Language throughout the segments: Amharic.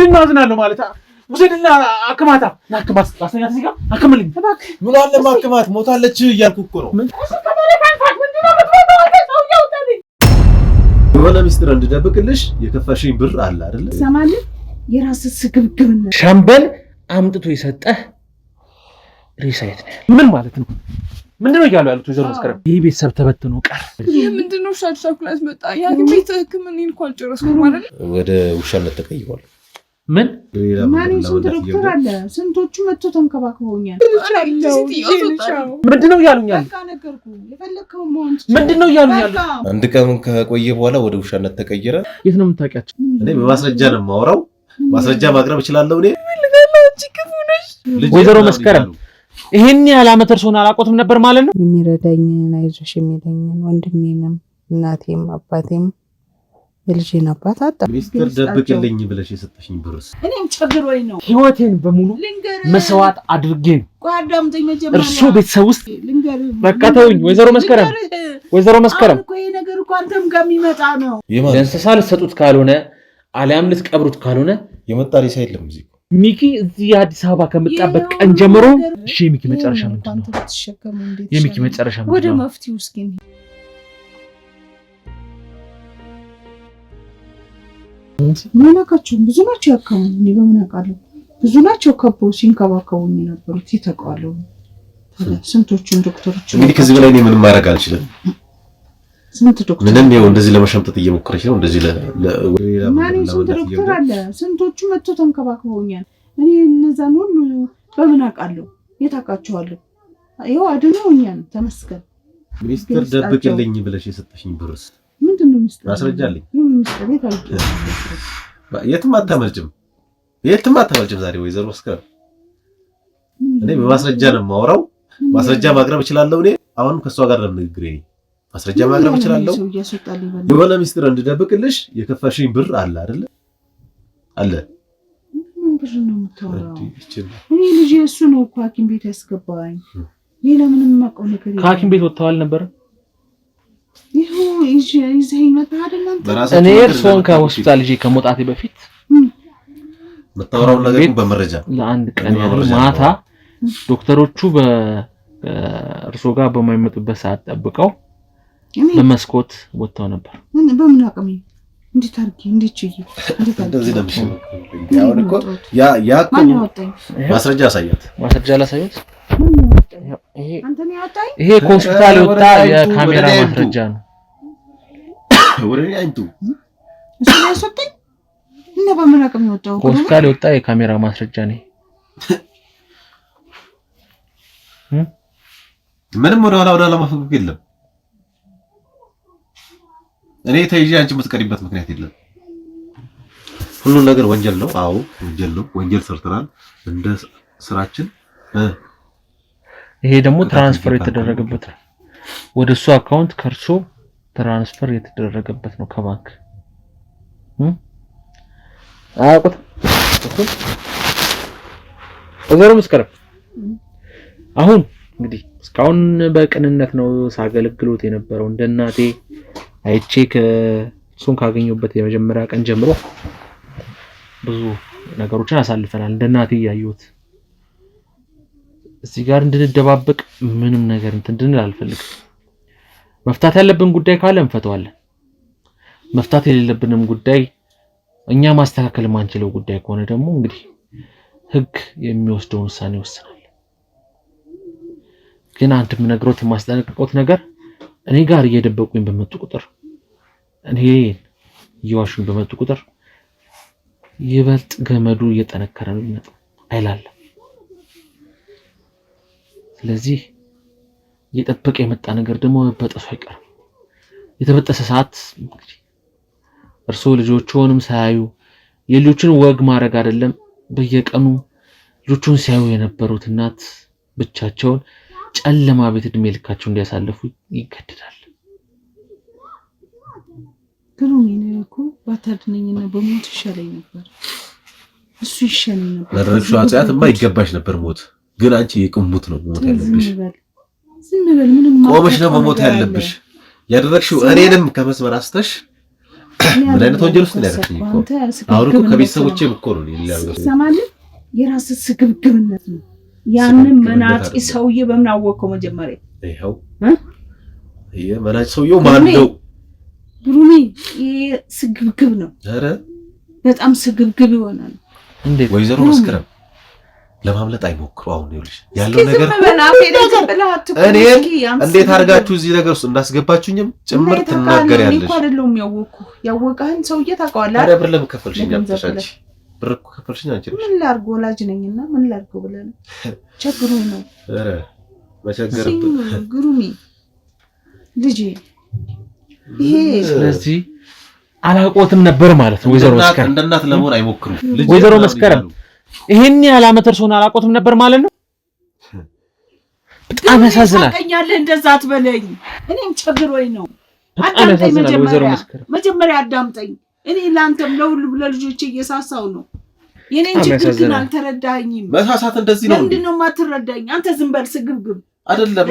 ምን ማዝናለሁ ማለት ውሰድና አክማታ ናክማት ታሰኛት ሲጋ አክምልኝ እባክህ ምን አለ ማክማት ሞታለች እያልኩ እኮ ነው የሆነ ሚስጥር እንድደብቅልሽ የከፋሽኝ ብር አለ አይደል ሰማል የራስህ ስግብግብነት ሻምበል አምጥቶ የሰጠህ ሪሳይት ነው ምን ማለት ነው ምንድነው እያሉ ያሉት ወይዘሮ መስከረም ይሄ ቤተሰብ ተበትኖ ቀር ይሄ ምንድነው ሻክላስ መጣ ያ ቤት ህክምና እንኳን ጨረስኩ ማለት ወደ ውሻነት ተቀይሯል ምን ማን ስንት ዶክተር አለ ስንቶቹ መጥቶ ተንከባክበውኛል ምንድነው ያሉኛል ነገርኩ የፈለከው ሞን ምንድነው ያሉኛል አንድ ቀን ከቆየ በኋላ ወደ ውሻነት ተቀየረ የት ነው የምታውቂያቸው እኔ በማስረጃ ነው የማወራው ማስረጃ ማቅረብ እችላለሁ እኔ ወይዘሮ መስከረም ይሄን ያላመት እርሶን አላቆትም ነበር ማለት ነው የሚረዳኝን አይዞሽ የሚለኝን ወንድሜንም እናቴም አባቴም የልጄን አባት አጣ ሚስጥር ደብቅልኝ ብለሽ የሰጠሽኝ ብርስ እኔም ቸግሮኝ ነው ህይወቴን በሙሉ መስዋዕት አድርጌ ጓዳምጠኝ መጀመሪያ እርሶ ቤተሰብ ውስጥ በቃ ተውኝ ወይዘሮ መስከረም እኮ ይሄ ነገር እኮ አንተም ጋር የሚመጣ ነው ለእንስሳ ልትሰጡት ካልሆነ አሊያም ልትቀብሩት ካልሆነ የመጣ ሬሳ የለም እዚህ ሚኪ እዚህ አዲስ አበባ ከመጣበት ቀን ጀምሮ እሺ ሚኪ መጨረሻ ምንድነው የሚኪ መጨረሻ ምንድነው ወደ መፍትሄው እስኪ ምናካቸው ብዙ ናቸው ያከሙኝ እኔ በምን አውቃለሁ ብዙ ናቸው ከቦ ሲንከባከቡኝ የነበሩት ይተቃሉ ስንቶቹን ዶክተሮች እንግዲህ ከዚህ በላይ እኔ ምንም ማድረግ አልችልም ስንት ዶክተር ምንም ነው እንደዚህ ለመሸምጠጥ እየሞከረች ነው እንደዚህ ማን ስንት ዶክተር አለ ስንቶቹ መጥቶ ተንከባክበውኛል እኔ እነዛን ሁሉ በምን አውቃለሁ የታውቃቸዋለሁ ይኸው አድነውኛል ተመስገን ሚስጥር ደብቅልኝ ብለሽ የሰጠሽኝ ብርስ ምንድነው ሚስጥር ማስረጃ አለኝ ሚስጥር የትም አታመልጭም ዛሬ ወይዘሮ መስከረም እኔ በማስረጃ ነው የማወራው ማስረጃ ማቅረብ እችላለሁ እኔ አሁንም ከሷ ጋር ነው ንግግሬ ማስረጃ ማቅረብ እችላለሁ የሆነ ሚስጥር እንድደብቅልሽ የከፋሽኝ ብር አለ አይደል አለ ምን ብር ነው የምታወራው እኔ ልጅ እሱ ነው እኮ ሐኪም ቤት ያስገባኝ ሌላ ምንም ማቀው ነገር የለም ከሐኪም ቤት ወጣው አልነበረ ይሄው ይዘህ መጣህ አይደል እኔ እርሶን ከሆስፒታል ልጅ ከመውጣቴ በፊት መታወራው ነገር በመረጃ ለአንድ ቀን ያህል ማታ ዶክተሮቹ በእርሶ ጋር በማይመጡበት ሰዓት ጠብቀው በመስኮት ወጣው ነበር በምን አቅም እንዴት አርጊ እንዴት ችዬ እንደዚህ ደምሽ ያው እኮ ያ እኮ ማስረጃ አሳያት ማስረጃ ላሳዩት አንተ ነው ያወጣኝ ይሄ ከሆስፒታል የወጣ የካሜራ ማስረጃ ነው ወሬ አይንቱ እሱ ነው ያሰጠኝ እና በምን አቅም የወጣው ከሆስፒታል የወጣ የካሜራ ማስረጃ ነው ምንም ወደ ኋላ ማፈግፈግ የለም እኔ ተይዤ አንቺ የምትቀሪበት ምክንያት የለም ሁሉ ነገር ወንጀል ነው አዎ ወንጀል ነው ወንጀል ሰርተናል እንደ ስራችን ይሄ ደግሞ ትራንስፈር የተደረገበት ነው ወደሱ አካውንት ከርሶ ትራንስፈር የተደረገበት ነው ከባንክ አቁት ወዘሮ መስከረም አሁን እንግዲህ እስካሁን በቅንነት ነው ሳገለግሎት የነበረው እንደናቴ አይቼ ከሱን ካገኘሁበት የመጀመሪያ ቀን ጀምሮ ብዙ ነገሮችን አሳልፈናል እንደናቴ ያዩት እዚህ ጋር እንድንደባበቅ ምንም ነገር እንድንል አልፈልግም መፍታት ያለብን ጉዳይ ካለ እንፈታዋለን መፍታት የሌለብንም ጉዳይ እኛ ማስተካከል ማንችለው ጉዳይ ከሆነ ደግሞ እንግዲህ ህግ የሚወስደውን ውሳኔ ይወስናል ግን አንተም ነግሮት ማስጠነቀቁት ነገር እኔ ጋር እየደበቁኝ በመጡ ቁጥር እኔ ይዋሹኝ በመጡ ቁጥር ይበልጥ ገመዱ እየጠነከረ ነው የሚመጣው አይላል ስለዚህ እየጠበቀ የመጣ ነገር ደግሞ በጠሱ አይቀርም የተበጠሰ ሰዓት እንግዲህ እርሶ ልጆቹንም ሳያዩ የልጆቹን ወግ ማድረግ አይደለም በየቀኑ ልጆቹን ሲያዩ የነበሩት እናት ብቻቸውን ጨለማ ቤት እድሜ ልካቸው እንዲያሳልፉ ይገደዳል ግሩም ነው እኮ ባታድነኝና በሞት ይሻለኝ ነበር እሱ ይሻለኝ ነበር ለረክሹ አጽያት የማይገባሽ ነበር ሞት ግን አንቺ የቅሙት ነው ሞት ያለብሽ ዝም በል ምንም ቆመሽ ነው ሞት ያለብሽ ያደረግሽው እኔንም ከመስመር አስተሽ ምን አይነት ወንጀል ውስጥ ነው ያደረግኝ እኮ አሁን እኮ ከቤተሰቦቼም እኮ ነው ይላል ሰማልኝ የራስ ስግብግብነት ነው ያንን መናጢ ሰውዬ በምን አወቀው መጀመሪያ ይሄው ይሄ መናጭ ሰውዬው ማን ነው ብሩኒ ይሄ ስግብግብ ነው ኧረ በጣም ስግብግብ ይሆናል እንዴት ወይዘሮ መስከረም ለማምለጥ አይሞክሩ አሁን ይኸውልሽ ያለው ነገር እኔ እንዴት አድርጋችሁ እዚህ ነገር ውስጥ እንዳስገባችሁኝም ጭምር ትናገሪያለሽ እኮ አይደለም ያወቀህን ሰውዬ ታውቀዋለህ አረ ብር ለምን ከፈልሽኝ አጥሻች ብር እኮ ከፈልሽኝ አንቺ ምን ላድርግ ወላጅ ነኝና ምን ላድርግ ብለህ ቸግሮኝ ነው አረ መቸገርብኝ ግሩሚ ልጄ ይሄ ስለዚህ አላቆትም ነበር ማለት ነው ወይዘሮ መስከረም እንደ እናት ለመሆን አይሞክሩ ወይዘሮ መስከረም ይሄን ያላመ ተርሶና አላቆትም ነበር ማለት ነው በጣም ያሳዝናል ታቀኛለህ እንደዛ አትበለኝ እኔም ቸግሮኝ ነው በጣም ያሳዝናል ወይዘሮ መስከረም መጀመሪያ አዳምጠኝ እኔ ላንተም ለሁሉ ለልጆቼ እየሳሳው ነው የኔን ችግር ግን አልተረዳኸኝም መሳሳት እንደዚህ ነው ምንድነው ማትረዳኝ አንተ ዝም በል ስግብግብ አይደለም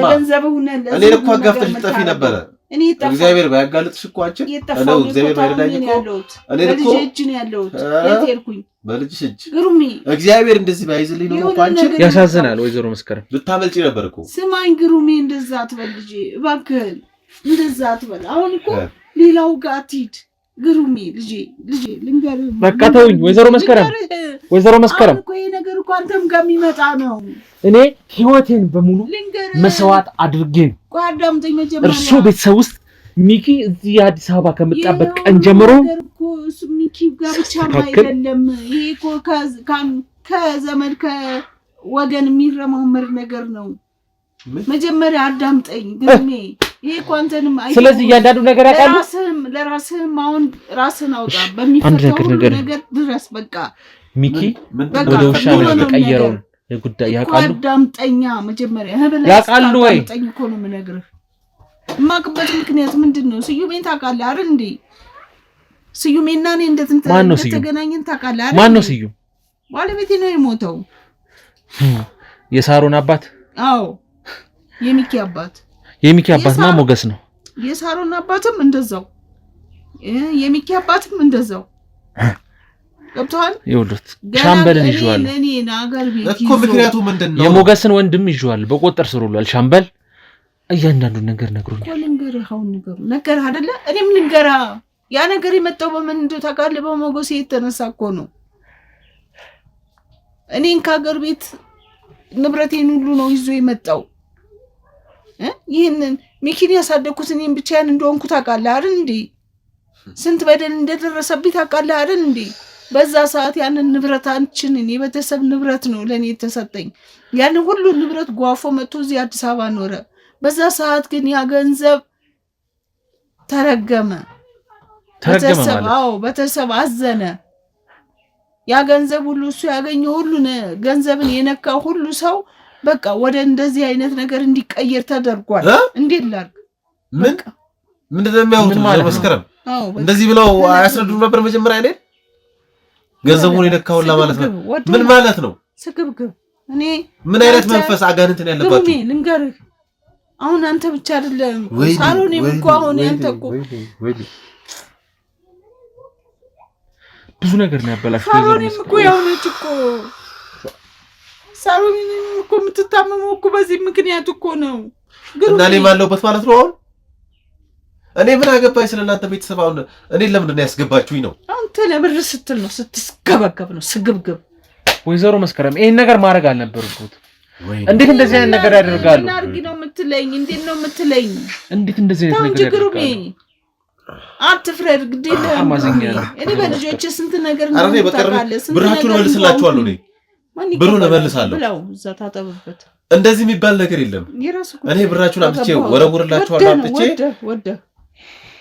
እኔ እኮ አጋፍተሽ ጠፊ ነበር እኔ እግዚአብሔር ባያጋልጥሽ እኮ አንቺ እኔ እግዚአብሔር ባይረዳኝ እኮ እኔ እኮ እጅ ነው ያለሁት የት ሄድኩኝ በልጅሽ እጅ ግሩሚ እግዚአብሔር እንደዚህ ባይዝልኝ ነው እኮ አንቺ ያሳዝናል ወይዘሮ መስከረም ልታመልጪ ነበር እኮ ስማኝ ግሩሚ እንደዛ አትበል ልጄ እባክህን እንደዛ አትበል አሁን እኮ ሌላው ጋር አትሂድ ግሩሚ ልጄ ልንገርህ በቃ ተውኝ ወይዘሮ መስከረም እኮ ይሄ ነገር እኮ አንተም ጋር የሚመጣ ነው እኔ ህይወቴን በሙሉ መስዋዕት አድርጌ ጓዳምጠኝ መጀመሪያ እርሱ ቤተሰብ ውስጥ ሚኪ እዚህ አዲስ አበባ ከመጣበት ቀን ጀምሮ ሚኪ ጋር ብቻ አይደለም ይሄ እኮ ከዘመድ ከወገን የሚረማመር ነገር ነው መጀመሪያ አዳምጠኝ ግሩሚ ይሄ እኮ አንተንም ስለዚህ እያንዳንዱ ነገር ያውቃሉ ለራስህም አሁን ራስህን አውጣ በሚፈጠሩ ነገር ድረስ በቃ ሚኪ ወደ ውሻ ነው ተቀየረው የጉዳይ ያውቃሉ አዳምጠኛ መጀመሪያ ያውቃሉ ወይ አዳምጠኝ እኮ ነው የምነግርህ ማቅበት ምክንያት ምንድነው ስዩሜን ታውቃለህ አይደል እንዴ ስዩሜና እኔ እንደተገናኘን ታውቃለህ አይደል ማን ነው ስዩም ባለቤቴ ነው የሞተው የሳሮን አባት አዎ የሚኪ አባትማ ሞገስ ነው የሳሮን አባትም እንደዛው የሚኪ አባትም እንደዛው ገብቷል ይወሉት ሻምበልን ይዟል እኔ ናገር ቤት እኮ ምክንያቱ ምንድነው የሞገስን ወንድም ይዟል በቆጠር ስሩላል ሻምበል እያንዳንዱ ነገር ነግሮኛል ኮልንገር ነገር አይደለ እኔም ልንገራ ያ ነገር የመጣው በምን እንደው ታውቃለህ በሞገስ የተነሳ እኮ ነው እኔን ከሀገር ቤት ንብረቴን ሁሉ ነው ይዞ የመጣው ይሄንን ሚኪን ያሳደኩት እኔን ብቻዬን እንደሆንኩ ታውቃለህ አይደል እንዴ ስንት በደል እንደደረሰብኝ ታውቃለህ አይደል እንዴ በዛ ሰዓት ያንን ንብረታችን የቤተሰብ ንብረት ነው ለኔ የተሰጠኝ ያንን ሁሉ ንብረት ጓፎ መጥቶ እዚህ አዲስ አበባ ኖረ በዛ ሰዓት ግን ያ ገንዘብ ተረገመ ቤተሰብ አዘነ ያ ገንዘብ ሁሉ እሱ ያገኘው ሁሉ ገንዘብን የነካ ሁሉ ሰው በቃ ወደ እንደዚህ አይነት ነገር እንዲቀየር ተደርጓል እንዴት ላርግ ምንድነው የሚያወሩት መስከረም እንደዚህ ብለው አያስረዱም ነበር መጀመሪያ አይደል ገንዘቡን የነካውላ ማለት ነው ምን ማለት ነው ስግብግብ እኔ ምን አይነት መንፈስ አጋንንት ነው ያለባችሁ ልንገርህ አሁን አንተ ብቻ አይደለም ሳሎኔም እኮ አሁን ያንተ እኮ ብዙ ነገር ነው ያበላሽው ሳሎኔም እኮ ያውነች እኮ ሳሎኔም እኮ የምትታመመው እኮ በዚህ ምክንያት እኮ ነው እና እኔ ማለውበት ማለት ነው አሁን እኔ ምን አገባኝ ስለናንተ ቤተሰብ አሁን እኔ ለምን ነው ያስገባችሁኝ ነው አንተ ለብር ስትል ነው ስትስገበገብ ነው ስግብግብ ወይዘሮ መስከረም ይሄን ነገር ማድረግ አልነበረበት እንዴት እንደዚህ አይነት ነገር ያደርጋሉ እናርጊ ነው የምትለኝ እንዴት ነው የምትለኝ እንዴት እንደዚህ አይነት ነገር ያደርጋሉ አትፍረድ ግዴለ እኔ በልጆቼ ስንት ነገር ነው ታውቃለህ ብራችሁን መልስላችኋለሁ እኔ ብሩን እመልሳለሁ ብለው እዛ ታጠብበት እንደዚህ የሚባል ነገር የለም እኔ ብራችሁን አምጥቼ ወረውርላችኋለሁ አምጥቼ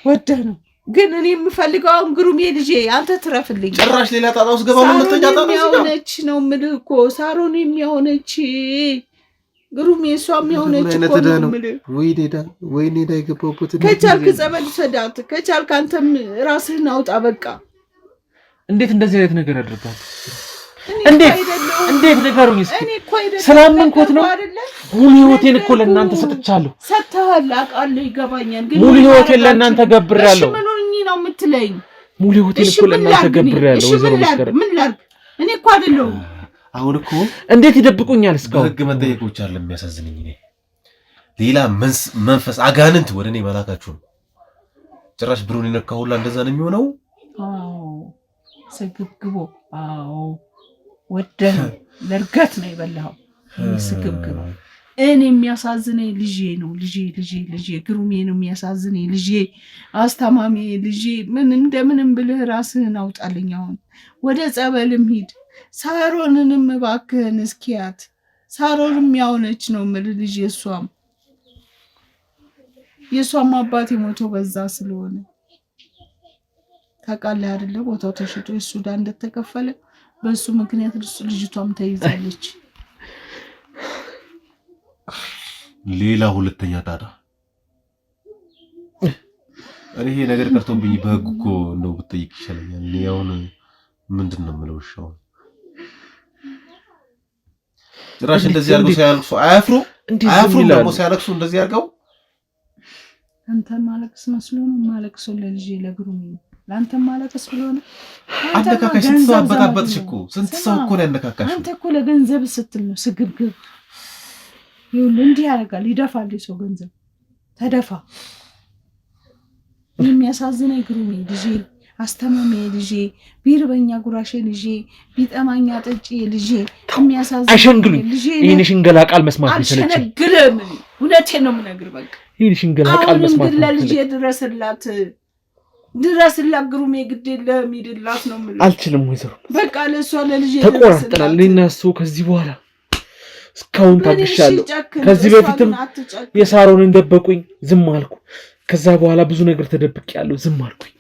ወደ ነው ግን እኔ የምፈልገው ግሩሜ ልጄ አንተ ትረፍልኝ ጭራሽ ሌላ ጣጣ ውስጥ ገባው ለምትኛ ጣጣ የሚያሆነች ነው የምልህ እኮ ሳሮን የሚያሆነች ግሩሜ እሷም የሆነች እኮ ነው ወይ ኔዳ ይገባውበት ከቻልክ ጸበል ሰዳት ከቻልክ አንተም ራስህን አውጣ በቃ እንዴት እንደዚህ አይነት ነገር ያደርጋል እንዴት ነገሩኝ እስኪ ሰላምንኮት ነው ሙሉ ህይወቴን እኮ ለእናንተ ሰጥቻለሁ ሰጥተሃል አውቃለሁ ይገባኛል ግን ሙሉ ህይወቴን ለእናንተ ገብሬያለሁ እሺ ምኑኝ ነው የምትለኝ ሙሉ ሆቴል እኮ ለእናንተ ገብሬያለሁ። ወይዘሮ መስከረም ምን ላድርግ? እኔ እኮ አይደለሁም። አሁን እኮ እንዴት ይደብቁኛል? እስካሁን በህግ መጠየቅ ብቻ አይደለም የሚያሳዝነኝ እኔ ሌላ መንፈስ አጋንንት ወደ እኔ መላካችሁ ነው። ጭራሽ ብሩን ይነካ ሁላ እንደዛ ነው የሚሆነው። አዎ ስግብግቦ ወደ ለርገት ነው የበላው። ስግብግቦ እኔ የሚያሳዝነኝ ልጄ ነው። ልጄ ግሩሜ ነው የሚያሳዝነኝ። ልጄ አስተማሚ ልጄ ምን እንደምንም ብለህ ራስህን አውጣልኝ። አሁን ወደ ጸበልም ሂድ። ሳሮንንም እባክህን እስኪያት። ሳሮንም ያውነች ነው የምልህ ልጄ። የእሷም አባት የሞተው በዛ ስለሆነ ታውቃለህ አይደለ? ቦታው ተሽጦ የሱዳን እንደተከፈለ በሱ ምክንያት ልጅቷም ተይዛለች። ሌላ ሁለተኛ ጣጣ። እኔ ይሄ ነገር ቀርቶብኝ በህግ እኮ እንደው ብትጠይቅ ይሻለኛል። እኔ አሁን ምንድን ነው የምለው? እሺ አሁን ጭራሽ እንደዚህ ያልኩ ሳያልቅሱ አያፍሩ ደግሞ ሲያለቅሱ እንደዚህ ያርገው። አንተ ማለቅስ መስሎ ነው ማለቅሰው ለልጄ ለግሩሜ ለአንተ ማለቅስ ብሎ ነው። አነካካሽ ስትሰባበታበትሽ እኮ ስንት ሰው እኮ ነው ያነካካሽ። አንተ እኮ ለገንዘብ ስትል ነው ስግብግብ። ይኸውልህ እንዲህ ያደርጋል፣ ይደፋል። ሰው ገንዘብ ተደፋ። የሚያሳዝነኝ ግሩሜ ልጄ፣ አስተማሚ ልጄ፣ ቢርበኛ ጉራሼ ልጄ፣ ቢጠማኛ ጠጪ ልጄ። የሚያሳዝነኝ አይሸንግሉኝ። ይሄን ሽንገላ ቃል መስማት ይሰለች። አልሸነግልም። እውነቴን ነው የምነግርህ። በቃ ይሄን ሽንገላ ቃል መስማት ነው። ለልጄ ድረስላት ግሩሜ፣ ግድ የለህም ሂድላት ነው የምልህ። አልችልም ወይዘሮ። በቃ ለእሷ ለልጄ ተቆራርጠናል እኔና እሱ። ከዚህ በኋላ እስካሁን ታግሻለሁ። ከዚህ በፊትም የሳሮንን ደበቁኝ፣ ዝም አልኩ። ከዛ በኋላ ብዙ ነገር ተደብቄያለሁ፣ ዝም አልኩኝ።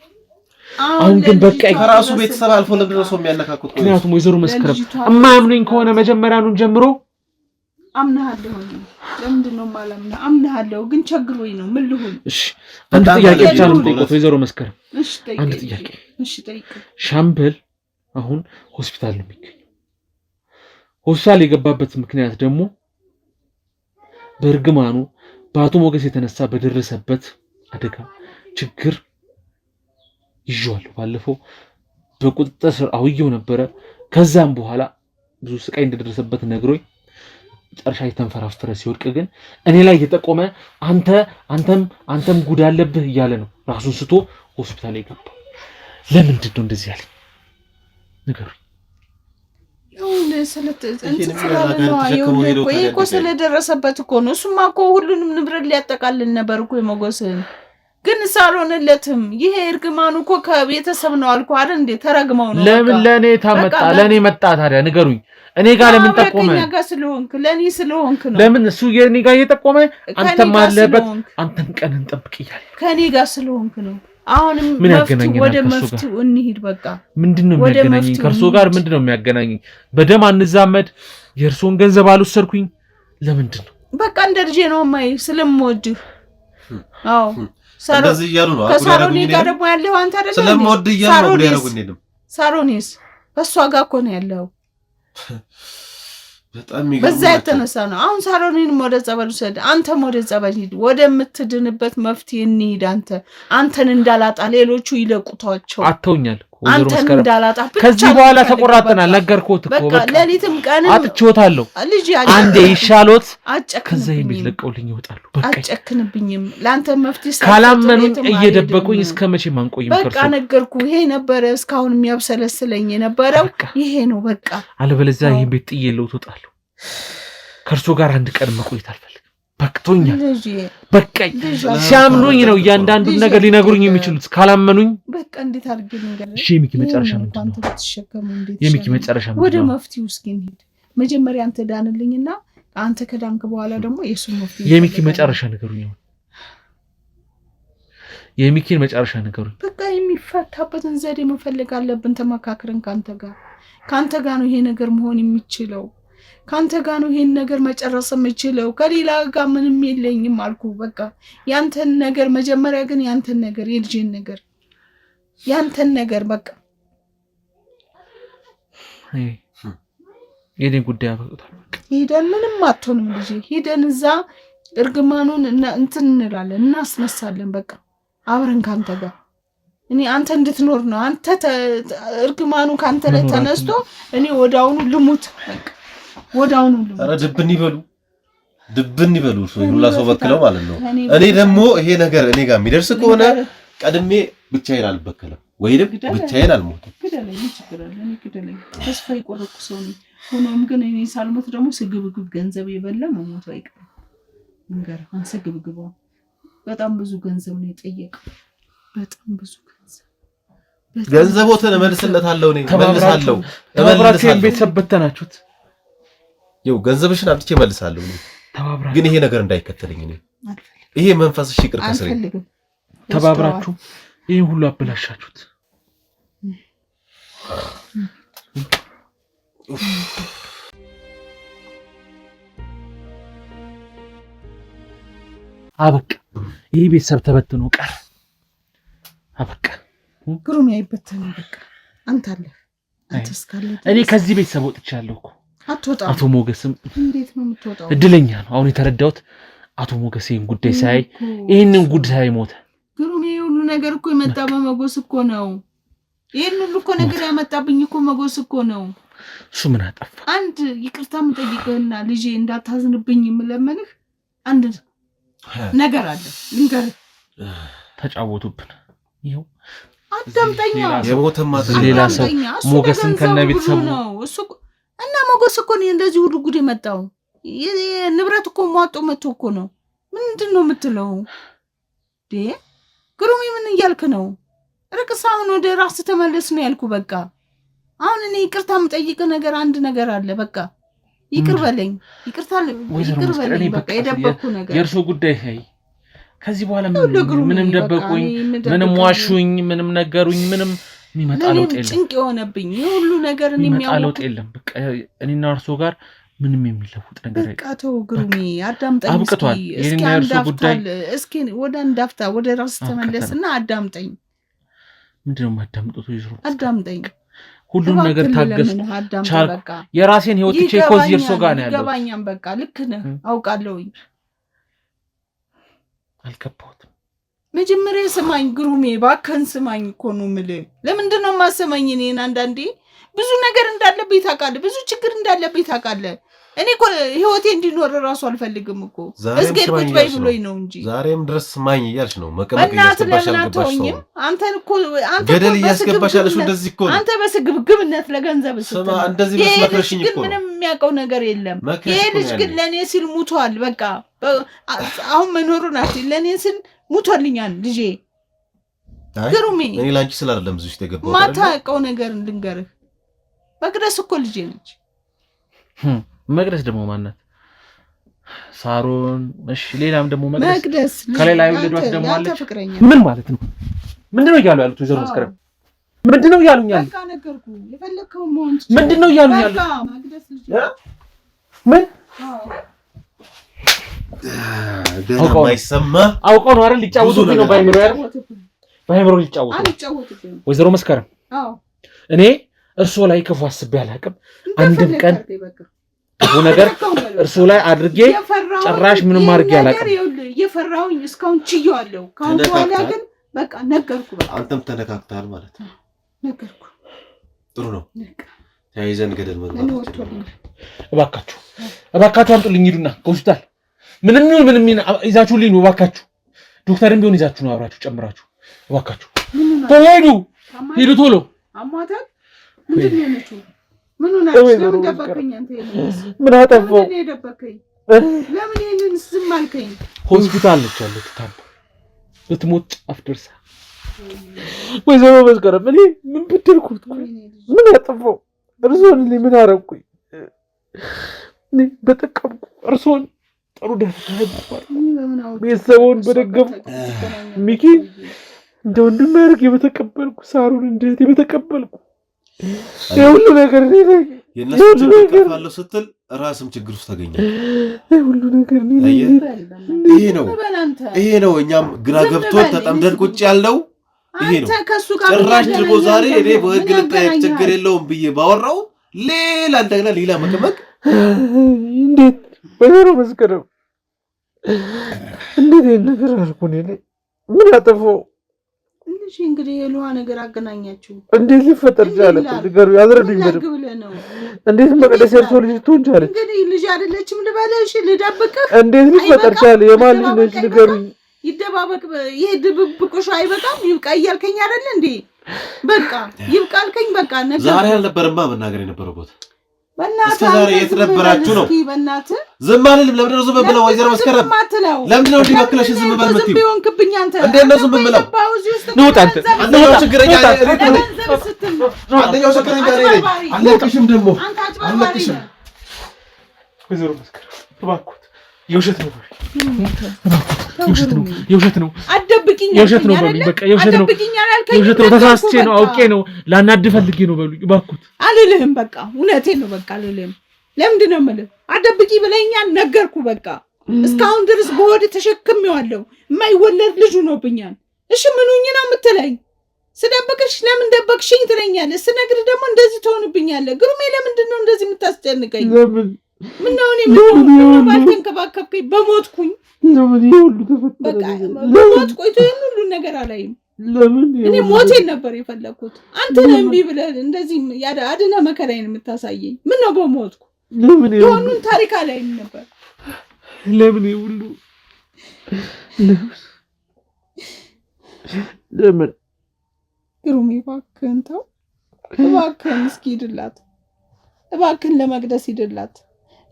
አሁን ግን በቃ ከራሱ ቤተሰብ አልፎ ለምንድን ነው ሰው የሚያነካኩት? ምክንያቱም ወይዘሮ መስከረም እማያምኑኝ ከሆነ መጀመሪያኑን ጀምሮ አምናለሁ። ለምንድን ነው የማላምነው? አምናለሁ ግን ቸግሮኝ ነው። ምን ልሁን? እሺ አንድ ጥያቄ ብቻ ነው የምጠይቀው ወይዘሮ መስከረም። እሺ ጠይቅ። አንድ ጥያቄ። እሺ ጠይቅ። ሻምበል አሁን ሆስፒታል ነው የሚገኘው። ሆስፒታል የገባበት ምክንያት ደግሞ በእርግማኑ በአቶ ሞገስ የተነሳ በደረሰበት አደጋ ችግር ይዤዋለሁ። ባለፈው በቁጥጥር ስር አውየው ነበረ። ከዛም በኋላ ብዙ ስቃይ እንደደረሰበት ነግሮኝ መጨረሻ የተንፈራፈረ ሲወድቅ ግን እኔ ላይ እየጠቆመ አንተም ጉድ አለብህ እያለ ነው ራሱን ስቶ ሆስፒታል የገባው። ለምንድን ነው እንደዚህ ያለኝ? ንገሩኝ። እኮ ስለደረሰበት እኮ ነው። እሱማ እኮ ሁሉንም ንብረት ሊያጠቃልል ነበር እኮ የሞገስን፣ ግን ሳልሆንለትም። ይሄ እርግማኑ እኮ ከቤተሰብ ነው አልኩ አይደል እንዴ? ተረግመው ነው። ለምን ለኔ ታመጣ? ለኔ መጣ ታዲያ ንገሩኝ። እኔ ጋር ለምን ጠቆመ? ከኔ ጋር ስለሆንክ ለኔ ስለሆንክ ነው። ለምን እሱ የኔ ጋር እየጠቆመ አንተም አለበት አንተም ቀንን ጠብቅ እያለ ከኔ ጋር ስለሆንክ ነው። አሁንም ወደ መፍትሄው እንሂድ። በቃ ምንድነው የሚያገናኘኝ ከእርሶ ጋር? ምንድነው የሚያገናኘኝ? በደም አንዛመድ። የእርሶን ገንዘብ አልወሰድኩኝ። ለምንድን ነው? በቃ እንደ ልጄ ነው ማይ ስለምወድህ። አዎ እንደዚህ እያሉ ነው። ከሳሮኔ ጋር ደግሞ ያለው አንተ አይደለም? ስለምወድህ እያሉ ነው ያደረጉኝ። ሳሮኔስ ከእሷ ጋር እኮ ነው ያለው። በጣም በዛ የተነሳ ነው። አሁን ሳሮኔንም ወደ ጸበል ውሰድ፣ አንተም ወደ ጸበል ሂድ። ወደምትድንበት መፍትሄ እንሂድ። አንተን እንዳላጣ ሌሎቹ ይለቁቷቸው። አተውኛል አንተን እንዳላጣ ከዚህ በኋላ ተቆራጠናል። ነገርኩት እኮ በቃ ሌሊትም ቀንም አጥቼዎታለሁ። ልጅ አንዴ ይሻሎት ከዛ ይሄን ለቀውልኝ ይወጣሉ። በቃ አጨክንብኝም። ላንተ መፍትሄ ካላመኑኝ እየደበቁኝ እስከመቼ ማንቆይም? በቃ ነገርኩ። ይሄ ነበረ እስካሁን የሚያብሰለስለኝ የነበረው ይሄ ነው። በቃ አለበለዚያ ይሄን ቤት ጥዬ ለውጥ እወጣለሁ። ከእርሶ ጋር አንድ ቀን መቆየት አልፈልግም። በቅቶኛል። በቃኝ። ሲያምኑኝ ነው እያንዳንዱን ነገር ሊነግሩኝ የሚችሉት። ካላመኑኝ በቃ እንዴት አድርጌ ልንገርህ? እሺ የሚኪ መጨረሻ ምንድን ነው? የሚኪ መጨረሻ ምንድን ነው? ወደ መፍትሄው እስኪ እንሂድ። መጀመሪያ አንተ ዳንልኝና አንተ ከዳንክ በኋላ ደግሞ የእሱን መፍትሄ የሚኪ መጨረሻ ነገሩኝ። የሚኪን መጨረሻ ነገሩኝ። በቃ የሚፈታበትን ዘዴ መፈለግ አለብን። ተመካክረን ከአንተ ጋር ነው ይሄ ነገር መሆን የሚችለው። ካንተ ጋር ነው ይሄን ነገር መጨረስ የምችለው። ከሌላ ጋር ምንም የለኝም አልኩ። በቃ ያንተን ነገር መጀመሪያ ግን ያንተን ነገር የልጄን ነገር ያንተን ነገር በቃ የኔ ጉዳይ አበቅቷል። በቃ ሄደን ምንም አትሆንም ልጄ። ሄደን እዛ እርግማኑን እንትን እንላለን፣ እናስነሳለን። በቃ አብረን ካንተ ጋር እኔ አንተ እንድትኖር ነው። አንተ እርግማኑ ካንተ ላይ ተነስቶ እኔ ወዳውኑ ልሙት በቃ ወዳውኑ ልሙት። ኧረ ድብን ይበሉ ሁላ ሰው በክለው ማለት ነው። እኔ ደግሞ ይሄ ነገር እኔ ጋር የሚደርስ ከሆነ ቀድሜ ብቻዬን አልበከለም ወይንም ብቻዬን አልሞትም። ግደለኝ ይችላል። እኔ ግደለኝ ተስፋ የቆረጥኩ ሰው ነኝ። ሆኖም ግን እኔ ሳልሞት ደግሞ ስግብግብ ገንዘብ የበላ መሞቱ አይቀርም። እንገር አንሰግብግባ በጣም ብዙ ገንዘብ ነው የጠየቀው። በጣም ብዙ ገንዘቦትን እመልስለታለሁ እኔ እመልሳለሁ። ተባብራችሁ ቤተሰብ በተናችሁት። ይኸው ገንዘብሽን አምጥቼ እመልሳለሁ እኔ። ግን ይሄ ነገር እንዳይከተለኝ እኔ ይሄ መንፈስሽ ይቅር ከስሬ ተባብራችሁ ይሄን ሁሉ አበላሻችሁት። አበቃ። ይሄ ቤተሰብ ተበትኖ ቀር። አበቃ። ግሩም አይበተንም። በቃ አንተ አለ አንተ እስካለ እኔ ከዚህ ቤተሰብ ወጥቻለሁ እኮ። አትወጣም። አቶ ሞገስም እንዴት ነው የምትወጣው? እድለኛ ነው አሁን የተረዳሁት። አቶ ሞገስን ጉዳይ ሳይ ይሄንን ጉዳይ ሞተ። ግሩም ይሄ ሁሉ ነገር እኮ የመጣ በመጎስ እኮ ነው። ይሄን ሁሉ እኮ ነገር ያመጣብኝ እኮ መጎስ እኮ ነው። እሱ ምን አጠፋ? አንድ ይቅርታ የምጠይቅህና ልጄ እንዳታዝንብኝ የምለምንህ አንድ ነገር አለ ልንገርህ። ተጫወቱብን። ይኸው አዳምጠኛ። የሞተማ ሌላ ሰው ሞገስን ከነቤተሰቡ ነው እሱ እና ሞገስ እኮ ነው እንደዚህ ሁሉ ጉድ የመጣው። ንብረት እኮ ሟጦ መጥቶ እኮ ነው። ምንድን ነው የምትለው? ግሩሜ ምን እያልክ ነው? ርቅስ አሁን ወደ ራስ ተመለስ ነው ያልኩ። በቃ አሁን እኔ ይቅርታ የምጠይቅ ነገር አንድ ነገር አለ። በቃ ይቅር በለኝ። ይቅር በለኝ። በቃ የደበኩ ነገር የእርሶ ጉዳይ ሄይ ከዚህ በኋላ ምንም ደበቁኝ፣ ምንም ዋሹኝ፣ ምንም ነገሩኝ፣ ምንም የሚመጣ ለውጥ የለም። ጭንቅ የሆነብኝ ሁሉ ነገር እኔ የሚመጣ ለውጥ የለም። በቃ እኔና እርሶ ጋር ምንም የሚለውጥ ነገር በቃ ተው ግሩሜ፣ አዳምጠኝ። አብቅቷል። የኔና የእርሶ ጉዳይ እስኪ ወደ አንድ አፍታ ወደ ራስ ተመለስና አዳምጠኝ። ምንድነው የማዳምጡት? ይዝሩ አዳምጠኝ። ሁሉም ነገር ታገስ ቻልኩ። የራሴን ህይወት ቼኮዝ የእርሶ ጋር ነው ያለው። ይገባኛል። በቃ ልክ ነህ አውቃለሁኝ። አልገባሁትም። መጀመሪያ ስማኝ ግሩሜ፣ እባክህን ስማኝ እኮ ነው የምልህ። ለምንድን ነው የማሰማኝ? እኔን አንዳንዴ ብዙ ነገር እንዳለብኝ ታውቃለህ፣ ብዙ ችግር እንዳለብኝ ታውቃለህ። እኔ እኮ ህይወቴ እንዲኖር እራሱ አልፈልግም እኮ እስኪ ቁጭ በይ ብሎኝ ነው እንጂ ዛሬም ድረስ ስማኝ እያልሽ ነው። መቀመቅ እያስገባሽ አልገባሽ ነው። አንተን እኮ ገደል እያስገባሽ ያለሽ እንደዚህ እኮ አንተ በስግብግብነት ለገንዘብ ስማ፣ እንደዚህ መስመርሽኝ እኮ ነው። ምንም የሚያውቀው ነገር የለም። ይሄ ልጅ ግን ለኔ ሲል ሙቷል። በቃ አሁን መኖሩን አትይ፣ ለኔ ሲል ሙቷልኛል ልጄ ግሩሜ። እኔ ላንቺ ስለ አይደለም እዚህ ውስጥ የገባው ማታውቀው ነገር ልንገርህ። መቅደስ እኮ ልጄ ነች። መቅደስ ደግሞ ማናት? ሳሮን። እሺ ሌላም ደግሞ መቅደስ ከሌላ የወለዷት ደግሞ አለች። ምን ማለት ነው? ምንድነው እያሉ ያሉት? ወይዘሮ መስከረም ምንድነው እያሉኝ ያሉት? በቃ ነገርኩህ። የፈለከው መሆን ምንድነው እያሉኝ ያሉት? መቅደስ ልጅ ምን ገና ማይሰማ አውቀው ነው አይደል? ሊጫወቱብኝ ነው ባይምሮ አይደል? ባይምሮ ሊጫወቱ። ወይዘሮ መስከረም እኔ እርሶ ላይ ክፉ አስቤ አላውቅም። አንድም ቀን ክፉ ነገር እርሶ ላይ አድርጌ ጭራሽ ምንም አድርጌ አላውቅም። እየፈራሁኝ እስካሁን ችዬዋለሁ። ካሁን በኋላ ግን በቃ ነገርኩ። በቃ አንተም ተነካክተሃል ማለት ነው። ነገርኩ። ጥሩ ነው። ተያይዘን ገደል መግባት እባካችሁ አምጡልኝ። ሂዱና ሆስፒታል ምንም ይዛችሁልኝ ነው እባካችሁ። ዶክተርም ቢሆን ይዛችሁ ነው አብራችሁ ጨምራችሁ እባካችሁ። ሂዱ ቶሎ። አሟታል። ምንድን ነው ያለችው? ምን ሆነሽ? ለምን ደበከኝ? አንተ ምን አጠፋው? ለምን ደበከኝ? ለምን ይሄንን ዝም አልከኝ? ሆስፒታል ነች ያለችው። ታም ልትሞት ጫፍ ደርሳ። ወይዘሮ መስከረም እኔ ምን በደልኩት? ምን አጠፋው? እርሶን ምን አረኩኝ? እኔ በጠቀምኩ እርሶን ጥሩ ደፍታችኋል። ቤተሰቡን በደገፍኩ ሚኪ እንደ ወንድም ያርግ የበተቀበልኩ ሳሩን እንዴት የበተቀበልኩ ሁሉ ነገር የነሱ ችግር ካለው ስትል ራስም ችግር ውስጥ ታገኛለህ። ሁሉ ነገር ይሄ ነው። እኛም ግራ ገብቶን ተጠምደን ቁጭ ያልነው ይሄ ነው። ጭራሽ ደግሞ ዛሬ እኔ በህግ ልጠየቅ ችግር የለውም ብዬ ባወራው እንደገና ሌላ መቀመቅ። እንዴት ወይዘሮ መስከረም እንዴት ይሄን ነገር አልኩ? እኔ ምን አጠፋው? እሺ እንግዲህ የሉዋ ነገር አገናኛችሁ እንዴት ሊፈጠር ቻለ? ንገሩ ያዝረዱኝ። እንዴት መቅደስ የእርሶ ልጅ ትሆን ቻለች? እንግዲህ ልጅ አይደለችም ልበለሽ? ልደብቅህ? እንዴት ሊፈጠር ቻለ? የማን ልጅ ነች? ንገሩኝ። ይደባበቅ። ይሄ ድብብቆሽ አይበቃም? ይብቃ እያልከኝ አይደል እንዴ? በቃ ይብቃ አልከኝ። በቃ ነገር ዛሬ አልነበረማ መናገር የነበረበት። በእናትህ ዛሬ የት ነበራችሁ ነው? በእናትህ ዝም አልልም። ለምን ነው ዝም ብለው? ወይዘሮ መስከረም ለምን ነው እንዲበክለሽ ዝም በል የምትይው? ዝም ቢሆንክብኝ አንተ እንዴት ነው ዝም ብለው? ነው አንተ አንደኛው ችግረኛ አንደኛው ችግረኛ ነኝ። አለቅሽም ደግሞ አለቅሽም። ወይዘሮ መስከረም እባክዎት የውሸት ነው። የውሸት ነው። አትደብቂኝ። የውሸት ነው በሉኝ። በቃ የውሸት ነው። የውሸት ነው። ተሳስቼ ነው አውቄ ነው ላናድ ፈልጌ ነው በሉኝ እባክዎት። አልልህም። በቃ እውነቴን ነው። በቃ አልልህም። ለምንድን ነው የምልህ? አትደብቂ ብለኸኛል። ነገርኩ። በቃ እስካሁን ድረስ በሆድ ተሸክሜዋለሁ። የማይወለድ ልጅ ሆኖብኛል። እሺ ምን ሆኜ ነው የምትለኝ? ስደብቅሽ ለምን ደበቅሽኝ ትለኛለህ። ስነግርህ ደግሞ እንደዚህ ትሆንብኛለህ። ግሩሜ ለምንድን ነው እንደዚህ የምታስጨንቀኝ? ምን ነው እኔ ምን ባልተንከባከብከኝ በሞትኩኝ። ለምን ይሁሉ ተፈጠረ? በሞት ቆይቶ ይሄን ሁሉ ነገር አላይም። ለምን እኔ ሞቴን ነበር የፈለኩት። አንተ ነህ እምቢ ብለህ እንደዚህ አድነ መከራዬን የምታሳየኝ። ምን ነው በሞትኩ? ለምን የሆኑን ታሪክ አላይም ነበር። ለምን ይሁሉ ለምን ግሩሜ እባክህን ተው። እባክህን እስኪ ሂድላት። እባክህን ለመቅደስ ሂድላት።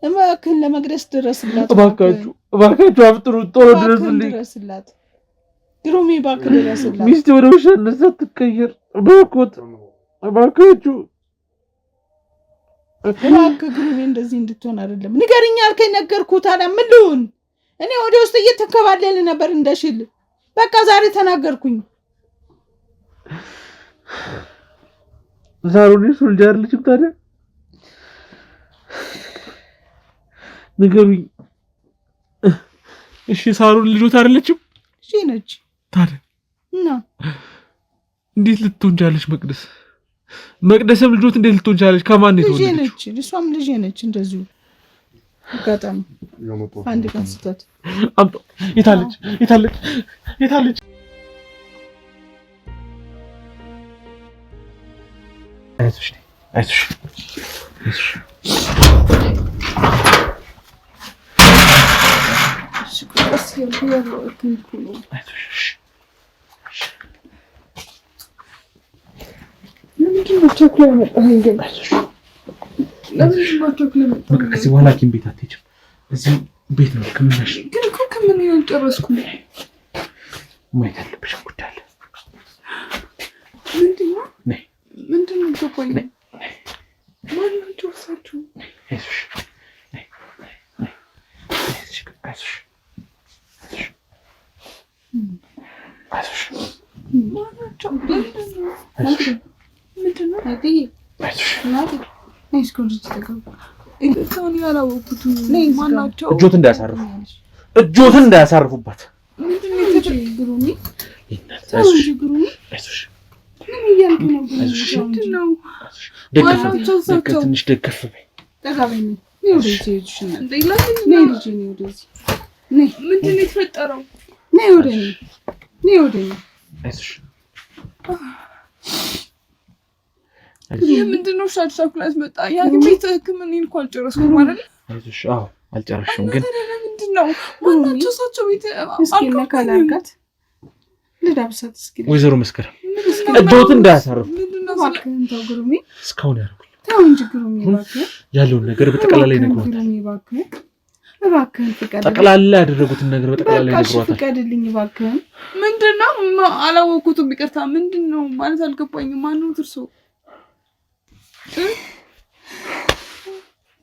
እባክህን ለመቅደስ ድረስላት። እባካችሁ አፍጥሩ። ቶሎ ድረስላት። ግሩሜ እባክህ ድረስላት። ሚስቴ ወደ ውሻነት ሳትቀየር እባክህ እባክህ ግሩሜ እንደዚህ እንድትሆን አይደለም። ንገርኛ አልከኝ ነገርኩህ። ታዲያ ምን ልሁን? እኔ ወደ ውስጥ እየተከባለል ነበር እንደሽል። በቃ ዛሬ ተናገርኩኝ። ዛሬ ሱልጃ አይደለችም ታዲያ? ንገሩኝ። እሺ ሳሩን ልጆት አይደለችም? እሺ ነች። ታዲያ እና እንዴት ልትሆን ቻለች? መቅደስም ልጆት እንዴት ልትሆን ቻለች? ከማን ነው የተወለደችው? ልጅ ነች። እሷም ልጅ ነች። እንደዚሁ አጋጣሚ አንድ ቀን ስተት አምጣ። የታለች? አይዞሽ ከዚህ በኋላ ሐኪም ቤት አትሄጂም። እዚህ ቤት ነው ሕክምናሽ። ግን እኮ ሕክምናውን ጨረስኩ። ማየት ያለብሽ ጉዳይ አለ። ምንድን ነው ገባኝ። ማናቸው እሳቸው? እጆትን እንዳያሳርፉባት። ትንሽ ደገፍ በይ። ምንድን ነው የተፈጠረው? ምንድን ነው ሻክላት መጣ። የሐኪም ቤት ሕክምናን እንኳን አልጨረስኩም ማለት ነው። አይዞሽ። አዎ አልጨረስሽም። ግን ምንድን ነው ማናቸው እሳቸው ቤት አልካላልካት ልዳብሳት እስኪ ወይዘሮ መስከረም እጆትን እንዳያሳርፉ እስካሁን ያደረጉኝ ያለውን ነገር በጠቅላላ ይነግሯታል። ጠቅላላ ያደረጉትን ነገር በጠቅላላ ይነግሯታል። ፍቀድልኝ እባክህን። ምንድን ነው አላወኩትም። ይቅርታ። ምንድን ነው ማለት አልገባኝም። ማነው እርሶ?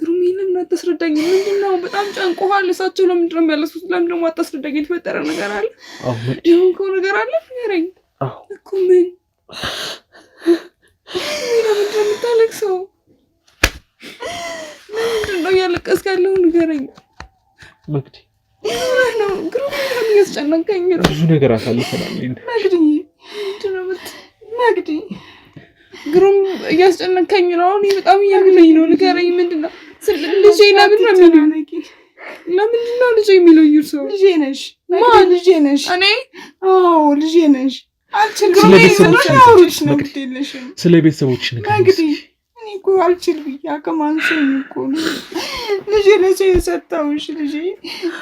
ግሩሜ ለምን አታስረዳኝ? ምንድን ነው? በጣም ጨንቆሃል። እሳቸው ለምንድን ነው የሚያለሱት? ለምን ደግሞ አታስረዳኝ? የተፈጠረ ነገር አለ? የሆንከው ነገር አለ? ንገረኝ እኮ። ምን ለምንድን ነው የምታለቅሰው? ምንድን ነው እያለቀስክ ያለው? ንገረኝ መግዲ። ነው ግሩሜ ለምን እያስጨነቀኝ ነው? ብዙ ነገር አሳልፈናል መግዲ። መግዲ ግሩም እያስጨነቀኝ ነው። እኔ በጣም እያመመኝ ነው። ንገረኝ ምንድን ነው? ልጄ ለምን ነው የሚለው? ለምንድን ነው ልጄ የሚለው? ይርሰው ልጄ ነሽ። ማን ልጄ ነሽ? እኔ? አዎ ልጄ ነሽ። አልችልም። ስለ ቤተሰቦችሽ ንገሪኝ። እኔ እኮ አልችል ብዬ አከማንሶኝ እኮ ነው ልጄ ለሰው የሰጠሁሽ። ልጄ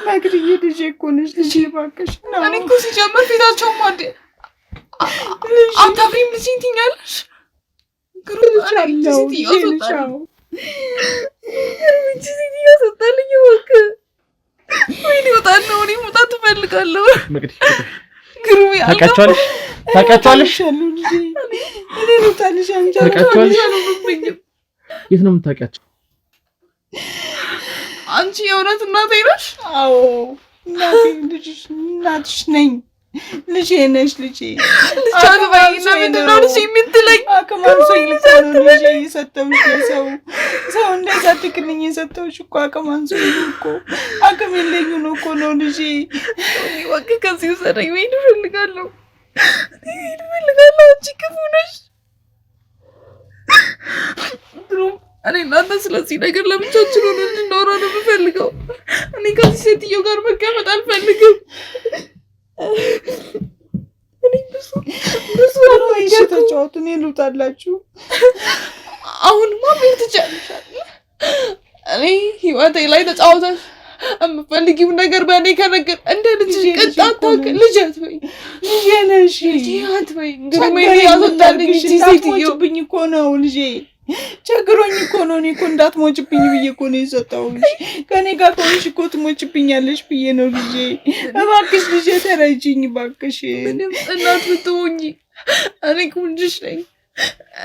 መግድዬ ልጄ እኮ ነሽ። ልጄ እባክሽ ነው። እኔ እኮ ሲጀምር ፊታቸው ማደ አታፍሪም? ልጄ ትኛለሽ ያስወጣልኝ ወክ ወይኔ ወጣት ነው። እኔ መውጣት እፈልጋለሁ። ግሩሜ ታውቂያቸዋለሽ? የት ነው የምታውቂያቸው? አንቺ የእውነት እናቴ ነሽ? አዎ እናትሽ ነኝ። ልጄ ነሽ። ልጄ ልቻትባይና ምንድነው ልጄ የምትለኝ? አከማንሶኝ ነው ልጄ የሰጠሁሽ። ሰው እንዳይሳድግልኝ የሰጠሁሽ እኮ አከማንሶኝ እኮ አቅም የለኝ ነው እኮ ነው ልጄ። ወቅ ከዚህ ውሰደኝ። መሄድ እፈልጋለሁ። አንቺ ክፉ ነሽ። ድሮም እኔ እናንተ ስለዚህ ነገር ለብቻችን ሆነን እንድናወራ ነው የምፈልገው። እኔ ከዚህ ሴትዮ ጋር መቀመጥ አልፈልግም። እኔ ብዙ ተጫወቱ። እኔ ልውጣላችሁ። አሁንማ ቤት ትችያለሽ። እኔ ህይወቴ ላይ ተጫወተሽ የምፈልጊው ነገር በእኔ ከነገር እንደ ልጅ ቅጣት ታውቅ። ልጅ አትበይ። ልጄ ነሽ። ልጄ አትበይ። ግርሜ ያስወጣልኝ ሴትዮብኝ እኮ ነው ልጄ። ቸግሮኝ እኮ ነው። እኔ እኮ እንዳትሞችብኝ ብዬ እኮ ነው የሰጠሁሽ። ከእኔ ጋር ከሆንሽ እኮ ትሞችብኛለሽ ብዬ ነው ልጄ። እባክሽ ልጄ ተረጂኝ እባክሽ። እናት ብትሆኚ እኔ እኮ ልጅሽ ነኝ።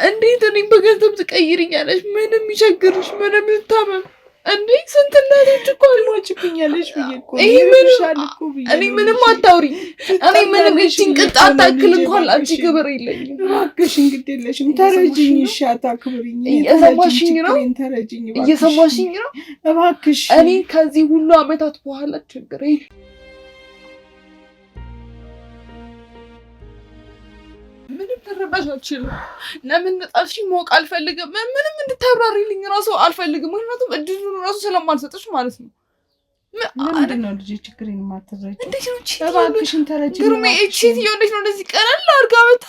እንዴት እኔም በገንዘብ ትቀይርኛለሽ? ምንም ይቸግርሽ፣ ምንም ይታመም እንዴ ስንት እናቶች እኮ አልሞችብኛለሽ ብዬ እኮ እኔ ምንም አታውሪ። እኔ ምንም እቺን ቅጣት ታክል እንኳን አንቺ ክብር የለኝም። እባክሽ እንግዲህ የለሽም። ተረጂኝ። እሺ አታክብሪኝ። እየሰማሽኝ ነው? ተረጂኝ እየሰማሽኝ ነው? እባክሽ እኔ ከዚህ ሁሉ አመታት በኋላ ችግር ምንም ተረባሻችሁ። ለምን ነጣሽ ማወቅ አልፈልግም። ምንም እንድታብራሪልኝ ራሱ አልፈልግም። ምክንያቱም እድሉን ራሱ ስለማልሰጥሽ ማለት ነው። ለምንድን ነው ልጄ ችግሬን የማትረጂው? እንዴት ነው እባክሽን ተረጂኝ። ግሩሜ እቺ እንዴት ነው እንደዚህ ቀለል አድርጋ መታ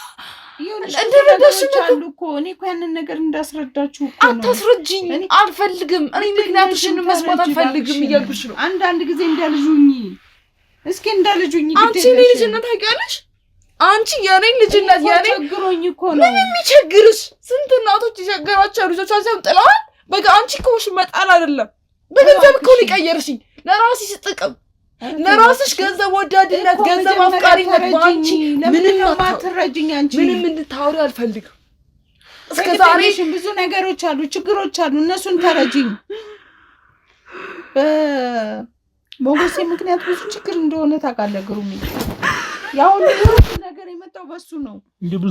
እንደረዳሽ አሉ እኮ። እኔ እኮ ያንን ነገር እንዳስረዳችሁ እኮ ነው። አታስረጂኝ። አልፈልግም። እኔ ምክንያትሽን መስማት አልፈልግም እያልኩሽ ነው። አንዳንድ ጊዜ እንዳልጁኝ እስኪ እንዳልጁኝ አንቺ እኔ ልጅነት ታውቂያለሽ? አንቺ የኔን ልጅነት ቸግሮኝ እኮ ነው። ምን የሚቸግርሽ? ስንት እናቶች የቸገራቸው ልጆቻቸውን ጥለዋል። በቃ አንቺ እኮ መጣል አይደለም በገንዘብ እኮ ሊቀየርሽኝ ለራስሽ ጥቅም፣ ለራስሽ ገንዘብ ወዳድነት፣ ገንዘብ አፍቃሪነት ባንቺ ምንም ማትረጂኝ። አንቺ ምንም እንድታወሪ አልፈልግም። እስከዛሬ ብዙ ነገሮች አሉ፣ ችግሮች አሉ። እነሱን ተረጂኝ። በሞገሴ ምክንያት ብዙ ችግር እንደሆነ ታውቃለህ ግሩሜ። ያው ነገር የመጣው በሱ ነው።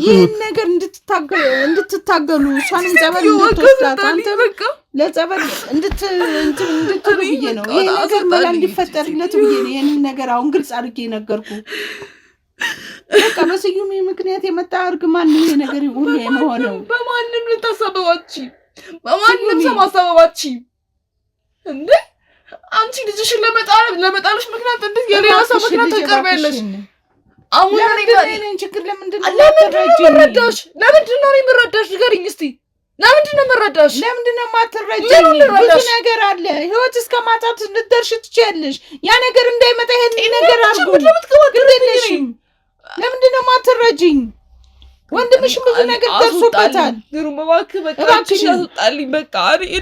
ይህን ነገር እንድትታገሉ እሷንም ጸበል እንድትወስዳት አንተ በቃ ለጸበል እንድትሉ ብዬ ነው። ይሄ ነገር መላ እንዲፈጠርለት ብዬ ነው ይህንን ነገር አሁን ግልጽ አድርጌ ነገርኩ። በቃ በስዩም ምክንያት የመጣ እርግማን ይሄ ነገር ሁሉ የመሆነው በማንም ልታሳበባች፣ በማንም ሰው ማሳበባች እንዴ አንቺ ልጅሽን ለመጣልሽ ምክንያት እንዴ የሌላ ሰው ምክንያት ተቀርበያለሽ። አሁን እኔ ችግር ለምንድን ነው የምረዳሽ? ለምንድን ነው የምረዳሽ? ንገሪኝ እስቲ። ለምንድን ነው የምረዳሽ? ለምንድን ነው የማትረጂኝ? ብዙ ነገር አለ። ህይወት እስከ ማጣት ልትደርሽ ትችያለሽ። ያ ነገር እንዳይመጣ ይሄን ነገር አድርጎ ግዴለሽም። ለምንድን ነው የማትረጂኝ? ወንድምሽም ብዙ ነገር ደርሶበታል። ግሩም እባክህ በቃ ያስወጣልኝ። በቃ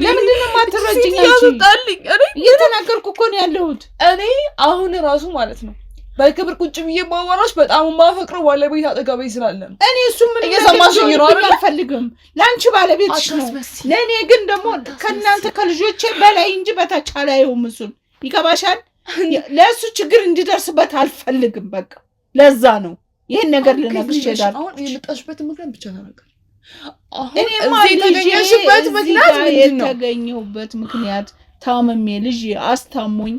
ለምንድን ነው የማትረጂኝ? ያስወጣልኝ። እየተናገርኩ እኮ ነው ያለሁት እኔ አሁን ራሱ ማለት ነው። በክብር ቁጭ ብዬ ማወራሽ በጣም ማፈቅረው ባለቤት አጠገቤ ስላለ ነው። እኔ እሱ ምን እየሰማሽኝ ነው አይደል? አልፈልግም። ላንቺ ባለቤትሽ ነው። ለኔ ግን ደግሞ ከናንተ ከልጆቼ በላይ እንጂ በታች አላየውም። እሱን ይገባሻል? ለእሱ ችግር እንዲደርስበት አልፈልግም። በቃ ለዛ ነው ይሄን ነገር ልነግርሽ ይችላል። አሁን የመጣሽበት ምክንያት ብቻ ተናገር። እኔ የተገኘሽበት ምክንያት ምንድን ነው? የተገኘሁበት ምክንያት ታመሜ ልጅ አስታሞኝ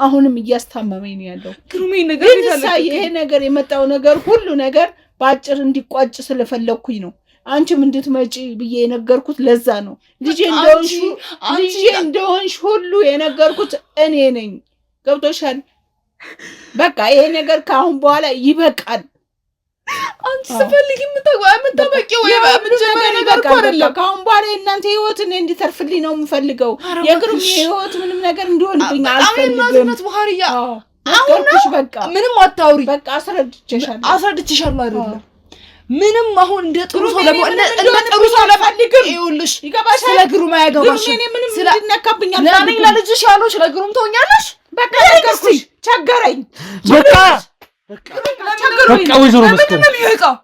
አሁንም እያስታመመኝ ነው ያለው። ግሩሜ ነገር ይሄ ነገር የመጣው ነገር ሁሉ ነገር ባጭር እንዲቋጭ ስለፈለኩኝ ነው። አንቺም እንድትመጪ ብዬ የነገርኩት ለዛ ነው። ልጄ እንደሆንሽ ሁሉ የነገርኩት እኔ ነኝ። ገብቶሻል? በቃ ይሄ ነገር ከአሁን በኋላ ይበቃል። አንቺ ስፈልጊ የምታበቂው ወይ በመጀመሪያ ነገር እኮ አይደለም። ካሁን በኋላ እናንተ ህይወት እኔ እንዲተርፍልኝ ነው የምፈልገው። የግሩም ህይወት ምንም ነገር እንዲሆንብኝ አልፈልግም። አሁን ባህሪያ አሁንሽ በቃ ምንም አታውሪ። በቃ አስረድቼሻለሁ አይደለም ምንም አሁን እንደ ጥሩ ሰው ለፈልግም ይኸውልሽ ስለ ግሩም አያገባሽም። እኔ ምንም እንድነካብኝ አልፈልግም። ለልጅሽ ያለው ስለ ግሩም ተውኛለሽ። በቃ ቸገረኝ። በቃ ወይዘሮ መስከረም ምንም ይሄቃው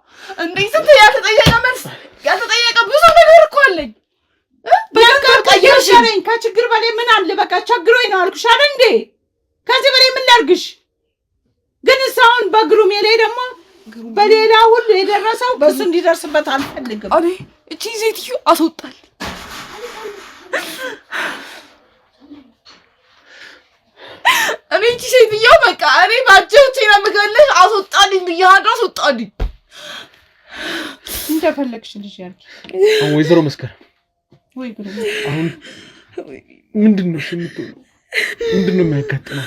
እንዴ ስንት ያልተጠየቀ ብዙ ነገር እኮ አለኝ። በቃ ቀየርሽኝ። ከችግር በላይ ምን አለ? በቃ ቸግሮኝ ነው አልኩሽ አይደል እንዴ? ከዚህ በላይ ምን ላድርግሽ? ግን ሳውን በግሩም ላይ ደግሞ በሌላ ሁሉ የደረሰው በሱ እንዲደርስበት አልፈልግም። አሬ እቺ ሴትዮ አስወጣል። እኔ እቺ ሴትዮ በቃ እኔ ባጀውቼ ነው የምገልሽ። አስወጣልኝ ብያለሁ። አስወጣልኝ እንደፈለግሽ ልጅ ያርኪ። አሁን ወይዘሮ መስከረም ወይ ግሩም አሁን ምንድነው የምትሆነው? ምንድነው የሚያጋጥመው?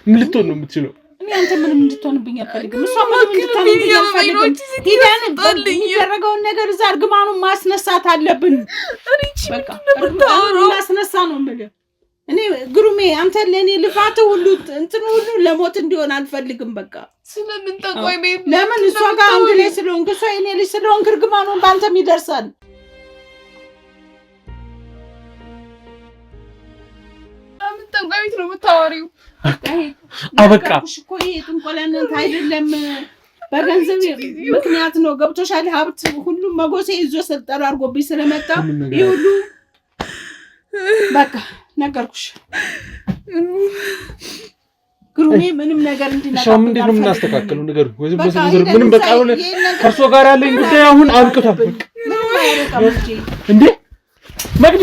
ምን ልትሆን ነው የምትችለው? እኔ አንተ ምንም እንድትሆንብኝ አልፈልግም። እሷ ምንም እንድትሆንብኝ አልፈልግም። ሂደን የሚደረገውን ነገር እዛ እርግማኑን ማስነሳት አለብን። በቃ ማስነሳ ነው የምልህ። እኔ ግሩሜ አንተ ለኔ ልፋት ሁሉ እንትን ሁሉ ለሞት እንዲሆን አልፈልግም። በቃ ስለምን ተቆይ ለምን እሷ ጋር አንድ ላይ ስለሆንክ እሷ የኔ ልጅ ስለሆንክ እርግማኑን ባንተም ይደርሳል። ጠንቋይት ነው የምታወሪው? አበቃ እኮ ይሄ ጥንቆላነት አይደለም፣ በገንዘብ ምክንያት ነው። ገብቶሻል? ሀብት ሁሉም መጎሴ ይዞ ሰጠር አድርጎብኝ ስለመጣ ይሄ ሁሉ በቃ ነገርኩሽ። ግሩሜ ምንም ነገር እንዲናገር ሻው ምንድን ነው የምናስተካክለው? ነገር ወይ ምንም በቃ አሁን ከእርሶ ጋር ያለኝ ጉዳይ አሁን አብቅቷል። በቃ እንዴ መግዲ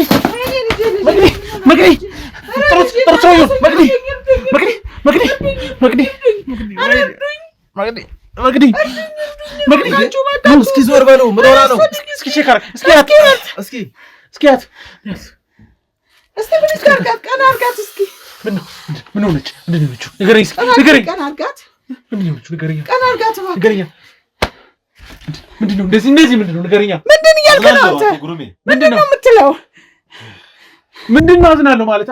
እስኪ ዞር በለው። ምን ሆና ነው? እስኪ ቼክ አድርግ። እስኪያት ምን ይስካርጋት? ቀና አድርጋት እስኪ። ምን ሆነች? ምንድን ነው የሆነችው? ንገረኝ እስኪ ንገረኝ። ቀና አድርጋት። ምንድን ነው የሆነችው? ንገረኝ። ቀና አድርጋት እባክህ። ንገረኝ። ምንድን ነው እንደዚህ ምንድን ነው? ንገረኝ። ምንድን እያልክ ነው አንተ? ምንድን ነው የምትለው? ምንድን ነው አዝናለሁ ማለት?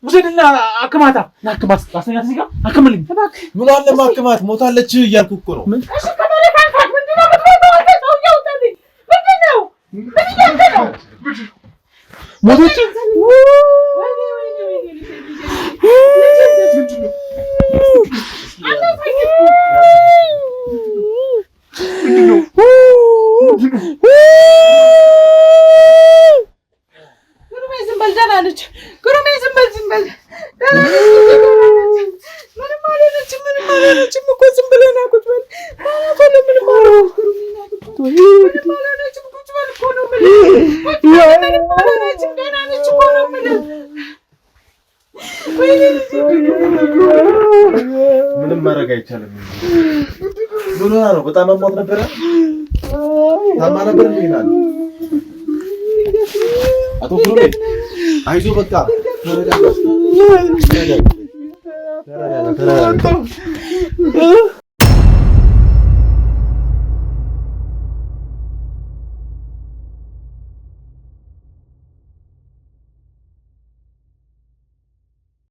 ውሰድና አክማታ ናክማት አሰኛት እዚህ ጋር አክምልኝ እባክህ። ምን አለ ማክማት? ሞታለች እያልኩ እኮ ነው። እሺ ከመለካት ምንድን ነው የምትለው? አንተ ሰውዬው ታዲያ ምንድን ነው? ምን እያልክ ነው? ሞቶች ግሩሜ ዝም በል ምንም አልሆነችም እኮ ዝም ብለህ ና ቁጭ በል። ምንም አልሆነችም ቁጭ በል እኮ ነው የምልህ። ምንም አልሆነችም ደህና ነች እኮ ነው የምልህ። ምንም ማድረግ አይቻልም። ምን ሆና ነው? በጣም አሟት ነበረ። ታማ ነበር እንዴ? ይላል አቶ ግሩሜ። አይዞህ በቃ ተረጋጋ።